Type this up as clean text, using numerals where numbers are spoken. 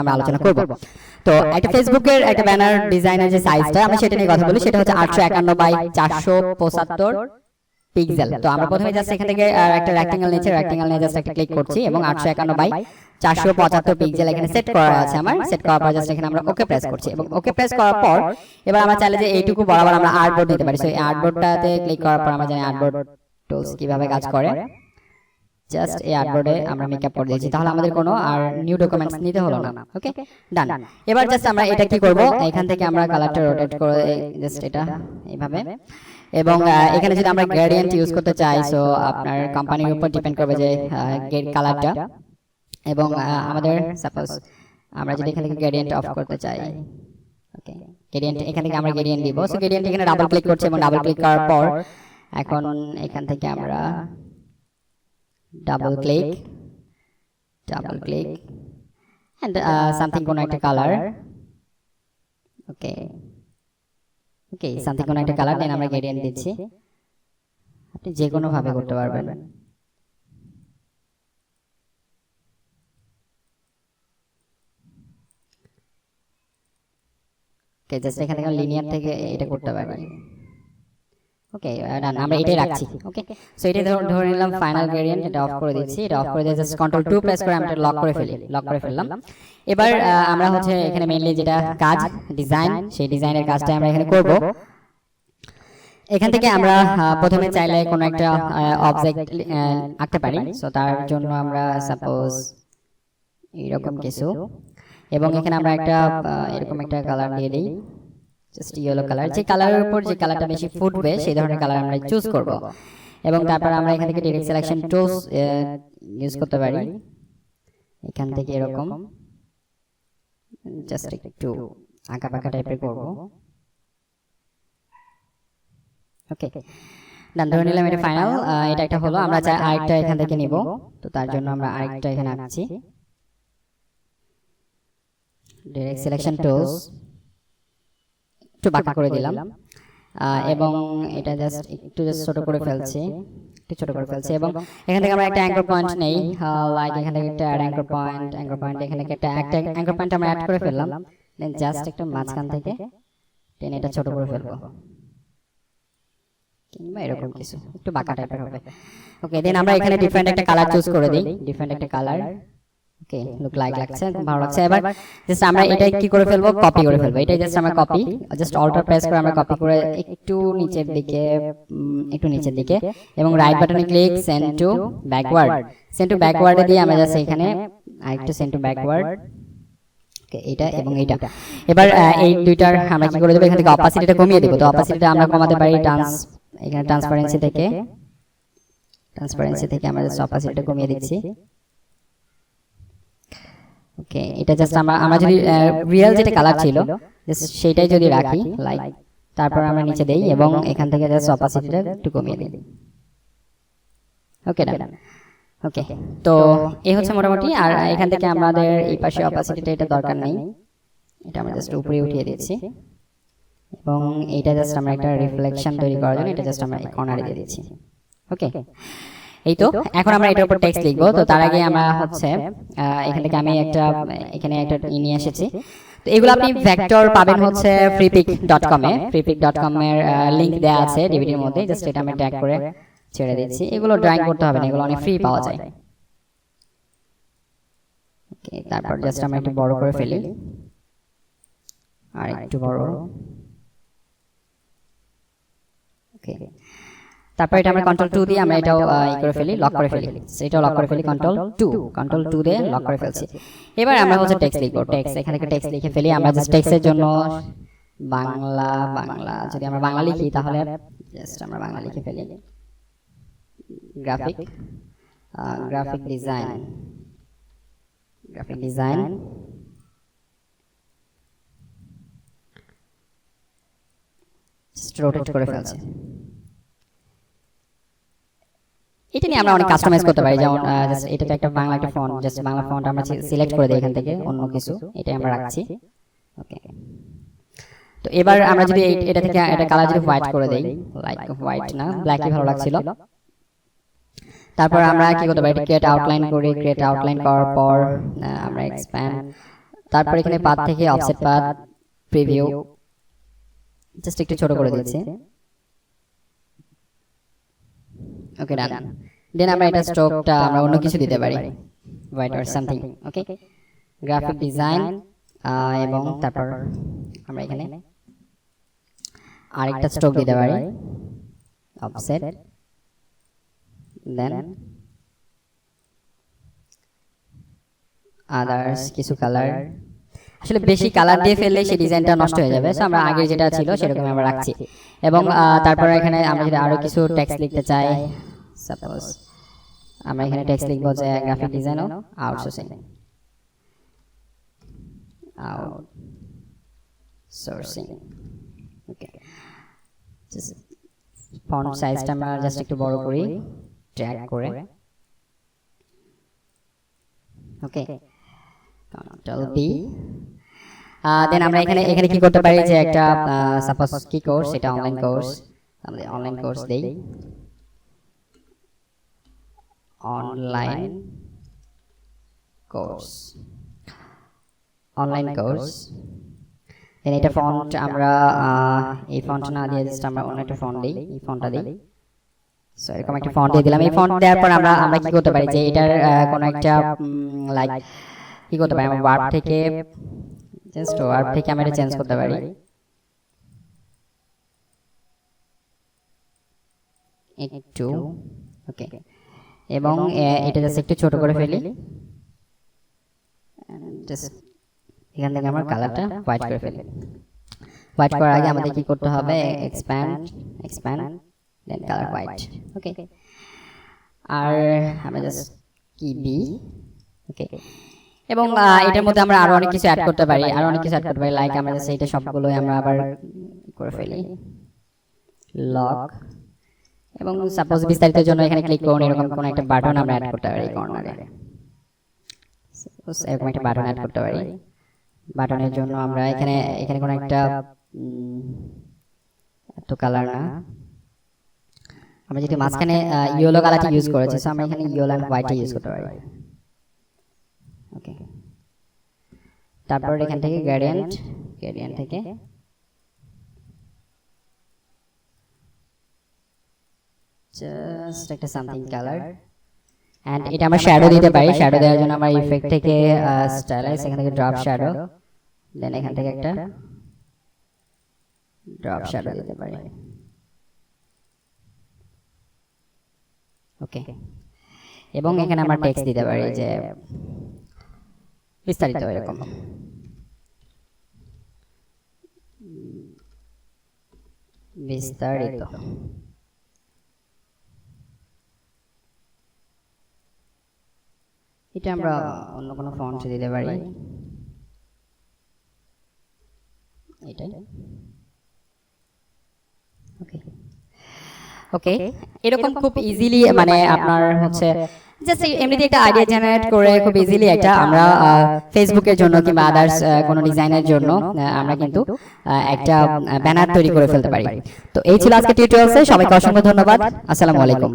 আমরা আলোচনা করব। তো একটা ফেসবুকের একটা ব্যানার ডিজাইনের যে সাইজটা আমি সেটা নিয়ে কথা বলি, সেটা হচ্ছে 851 বাই 475 পিক্সেল। তো আমরা প্রথমে জাস্ট এখান থেকে একটা রেক্ট্যাঙ্গেল নিচে রেক্ট্যাঙ্গেল নিয়ে জাস্ট একটা ক্লিক করছি এবং 851 বাই 475 পিক্সেল এখানে সেট করা আছে। আমার সেট করার পর জাস্ট এখানে আমরা ওকে প্রেস করছি এবং ওকে প্রেস করার পর এবার আমরা চাইলে যে এইটুকু বরাবর আমরা আর্টবোর্ড নিতে পারি। সো এই আর্টবোর্ডটাতে ক্লিক করার পর আমরা জানি আর্টবোর্ড টুলস কিভাবে কাজ করে। জাস্ট এই আর্টবোর্ডে আমরা মেকআপ করে দিয়েছি, তাহলে আমাদের কোনো আর নিউ ডকুমেন্টস নিতে হলো না। ওকে, ডান। এবার জাস্ট আমরা এটা কি করব, এখান থেকে আমরা কালারটা রোটেট করে জাস্ট এটা এইভাবে, এবং এখানে যদি আমরা গ্রেডিয়েন্ট ইউজ করতে চাই, সো আপনার কোম্পানির উপর ডিপেন্ড করবে যে কালারটা, এবং আমাদের সাপোজ আমরা যদি এখান থেকে গ্রেডিয়েন্ট অফ করতে চাই, ওকে, গ্রেডিয়েন্ট এখান থেকে আমরা গ্রেডিয়েন্ট দিব। সো গ্রেডিয়েন্ট এখানে ডাবল ক্লিক করছি এবং ডাবল ক্লিক করার পর এখন এখান থেকে আমরা ডাবল ক্লিক and something কোনো একটা কালার, ওকে something কোনো একটা কালার দেন আমরা গ্রেডিয়েন্ট দিচ্ছি। আপনি যে কোনো ভাবে করতে পারবেন। ওকে, জাস্ট এখান থেকে লিনিয়ার থেকে এটা করতে পারি। ওকে, ডান, আমরা এটাই রাখছি। ওকে, সো এটা ধরে নিলাম ফাইনাল গ্রেডিয়েন্ট, এটা অফ করে দিচ্ছি। এটা অফ করে দিয়ে জাস্ট কন্ট্রোল 2 প্রেস করে আমরা এটা লক করে ফেললাম। এবার আমরা হচ্ছে এখানে মেইনলি যেটা কাজ ডিজাইন, সেই ডিজাইনের কাজটা আমরা এখানে করব। এখান থেকে আমরা প্রথমে চাইলে কোনো একটা অবজেক্ট আঁকতে পারি। সো তার জন্য আমরা সাপোজ এরকম কিছু, এবং এখানে আমরা একটা এরকম একটা কালার দিয়ে দিই, জাস্ট ইয়েলো কালার। যে কালারের উপর যে কালারটা বেশি ফুটবে সেই ধরনের কালার আমরা চুজ করব, এবং তারপর আমরা এখান থেকে ডাইরেক্ট সিলেকশন টুলস ইউজ করতে পারি। এখান থেকে এরকম জাস্ট একটু আঁকা পাকা টাইপের করব। ওকে, ডান, ধরে নিলাম এটা ফাইনাল। এটা একটা হলো, আমরা চাই আরেকটা এখান থেকে নিব। তো তার জন্য আমরা আরেকটা এখানে আঁকছি, ডাইরেক্ট সিলেকশন টুলস একটু বাঁকা করে দিলাম, এবং এটা জাস্ট একটু ছোট করে ফেলছি, এবং এখান থেকে আমরা একটা অ্যাঙ্কর পয়েন্ট নেই, লাইক এখান থেকে একটা অ্যাঙ্কর পয়েন্ট এখানে একটা অ্যাঙ্কর পয়েন্ট আমরা অ্যাড করে ফেললাম। দেন জাস্ট একটা মাঝখান থেকে টেনে এটা ছোট করে ফেলবো, কিংবা এরকম কিছু একটু বাঁকা টাইপের হবে। ওকে, দেন আমরা এখানে ডিফারেন্ট একটা কালার চুজ করে দিই, ডিফারেন্ট একটা কালার। ওকে, লুক লাগছে, খুব ভালো লাগছে। এবার জাস্ট আমরা এটা কি করে ফেলবো, কপি করে ফেলবো। এটাই জাস্ট আমরা কপি, জাস্ট অল্টার প্রেস করে আমরা কপি করে একটু নিচের দিকে, এবং রাইট বাটনে ক্লিক, সেন্ড টু ব্যাকওয়ার্ডে দিয়ে আমরা জাস্ট এখানে আরেকটু সেন্ড টু ব্যাকওয়ার্ড, ওকে, এটা এবং এটা। এবার এই দুইটার আমরা কি করে দেব, এখান থেকে অপাসিটিটা কমিয়ে দেব। তো অপাসিটিটা আমরা কমাতে পারি এখানে ট্রান্সপারেন্সি থেকে আমরা জাস্ট অপাসিটিটা কমিয়ে দিচ্ছি। ওকে, এটা জাস্ট আমরা যদি রিয়েল যেটা কালার ছিল জাস্ট সেটাই যদি রাখি, লাইক, তারপর আমরা নিচে দেই এবং এখান থেকে জাস্ট অপাসিটিটা একটু কমিয়ে দিই। ওকে, ডান। ওকে, তো এই হচ্ছে মোটামুটি। আর এখান থেকে আমাদের এই পাশে অপাসিটিটা এটা দরকার নেই, এটা আমরা জাস্ট উপরে উঠিয়ে দিচ্ছি, এবং এইটা জাস্ট আমরা একটা রিফ্লেকশন তৈরি করার জন্য এটা জাস্ট আমরা এই কর্নারে দিয়ে দিচ্ছি। ওকে, এই তো এখন আমরা এটার উপর টেক্সট লিখবো। তো তার আগে আমরা হচ্ছে এখান থেকে আমি এখানে একটা নিয়ে এসেছি। তো এগুলো আপনি ভেক্টর পাবেন হচ্ছে freepik.com এ। freepik.com এর লিংক দেওয়া আছে ডিভিডির মধ্যে, জাস্ট এটা আমি ট্যাগ করে ছেড়ে দিচ্ছি। এগুলো ড্রয়িং করতে হবে না, এগুলো অনেক ফ্রি পাওয়া যায়। ওকে, তারপর জাস্ট আমরা একটু বড় করে ফেলি, আর একটু বড়। ওকে, তারপর এটা আমরা কন্ট্রোল 2 দিয়ে আমরা এটাও লক করে ফেলি। সেটাও লক করে ফেলি, কন্ট্রোল 2 দিয়ে লক করে ফেলছি। এবার আমরা হচ্ছে টেক্সট লিখবো। এখানে একটা টেক্সট লিখে ফেলি। আমরা জাস্ট টেক্সটের জন্য বাংলা যদি আমরা বাংলা লিখি তাহলে জাস্ট আমরা বাংলা লিখে ফেলি। গ্রাফিক ডিজাইন রোটেট করে ফেলছি। এটা নিয়ে আমরা অনেক কাস্টমাইজ করতে পারি, যেমন এটা তো একটা বাংলা একটা ফন্ট, জাস্ট বাংলা ফন্ট আমরা সিলেক্ট করে দিই এখান থেকে অন্য কিছু, এটাই আমরা রাখছি। ওকে, তো এবার আমরা যদি এটা থেকে এটা কালার যদি হোয়াইট করে দেই, লাইক হোয়াইট না, ব্ল্যাকই ভালো লাগছিল। তারপর আমরা কি করতে পারি, ক্রিয়েট আউটলাইন করি। ক্রিয়েট আউটলাইন করার পর আমরা এক্সপ্যান্ড, তারপর এখানে পাথ থেকে অফসেট পাথ প্রিভিউ জাস্ট একটু ছোট করে দিচ্ছি। ওকে ডান। দেন আমরা এটা স্ট্রোকটা আমরা অন্য কিছু দিতে পারি, white or something. Okay, graphic design এবং তারপর আমরা এখানে আরেকটা স্ট্রোক দিতে পারি, অফসেট। দেন আদার্স কিছু কালার, আসলে বেশি কালার দিয়ে ফেললে সেই ডিজাইনটা নষ্ট হয়ে যাবে, সো আমরা আগে যেটা ছিল সেরকম আমরা রাখছি। এবং তারপর এখানে আমরা যদি আরো কিছু টেক্সট লিখতে চাই, সাপোজ আমরা এখানে টেক্সট লিখবো যে গ্রাফিক ডিজাইন ও আউটসোর্সিং, আউটসোর্সিং। ওকে, ফন্ট সাইজটা আমরা জাস্ট একটু বড় করি, ড্র্যাগ করে। ওকে, কন্ট্রোল বি। দেন আমরা এখানে কি করতে পারি যে একটা সাপোজ কি কোর্স, এটা অনলাইন কোর্স, আমরা অনলাইন কোর্স দেই, অনলাইন কোর্স, অনলাইন কোর্স। দেন এটা ফন্ট আমরা এই ফন্ট না দিয়ে জাস্ট আমরা অন্য একটা ফন্ট দিই, এই ফন্টটা দিই। সো এরকম একটা ফন্ট দিয়ে দিলাম। এই ফন্ট দেওয়ার পর আমরা কি করতে পারি যে এটার কোনো একটা লাইক কি করতে পারি, আমরা ওয়ার্ড থেকে জাস্ট ওয়ার্ড থেকে আমরা এটা চেঞ্জ করতে পারি। একটু ওকে, এবং এটা জাস্ট একটু ছোট করে ফেলি, জাস্ট এখান থেকে আমরা কালারটা হোয়াইট করে ফেলি। হোয়াইট করার আগে আমাদের কি করতে হবে, এক্সপ্যান্ড দেন কালার হোয়াইট। ওকে, আর আমরা জাস্ট কি বি। ওকে, এবং এটার মধ্যে আমরা আরো অনেক কিছু অ্যাড করতে পারি, লাইক আমরা জাস্ট এটা সবগুলো আমরা আবার করে ফেলি, লক। এবং সাপোজ বিস্তারিতের জন্য এখানে ক্লিক করুন, এরকম কোন একটা বাটন আমরা অ্যাড করতে পারি কর্নারে, সাপোজ এরকম একটা বাটন অ্যাড করতে পারি। বাটনের জন্য আমরা এখানে কোন একটা এত কালার না, আমরা যদি মাঝখানে ইয়েলো কালারটা ইউজ করেছি, সো আমরা এখানে ইয়েলো এন্ড হোয়াইট ইউজ করতে পারি। ওকে, তারপর এখান থেকে গ্রেডিয়েন্ট থেকে জাস্ট একটা সামথিং কালার, এন্ড এটা আমরা শ্যাডো দিতে পারি। শ্যাডো দেওয়ার জন্য আমরা ইফেক্ট থেকে স্টাইলাইজ, এখান থেকে ড্রপ শ্যাডো, দেন এখান থেকে একটা ড্রপ শ্যাডো দিতে পারি। ওকে, এবং এখানে আমরা টেক্সট দিতে পারি যে বিস্তারিত, এরকম বিস্তারিত। এটা আমরা অন্য কোনো ফন্ট দিতে পারি, এটাই। ওকে, ওকে, এরকম খুব ইজিলি মানে আপনার হচ্ছে জাস্ট এমনিতে একটা আইডিয়া জেনারেট করে খুব ইজিলি একটা আমরা ফেসবুকের জন্য কিংবা আদার্স কোনো ডিজাইনের জন্য আমরা কিন্তু একটা ব্যানার তৈরি করে ফেলতে পারি। তো এই ছিল আজকে টিউটোরিয়ালসে, সবাইকে অসংখ্য ধন্যবাদ। আসসালামু আলাইকুম।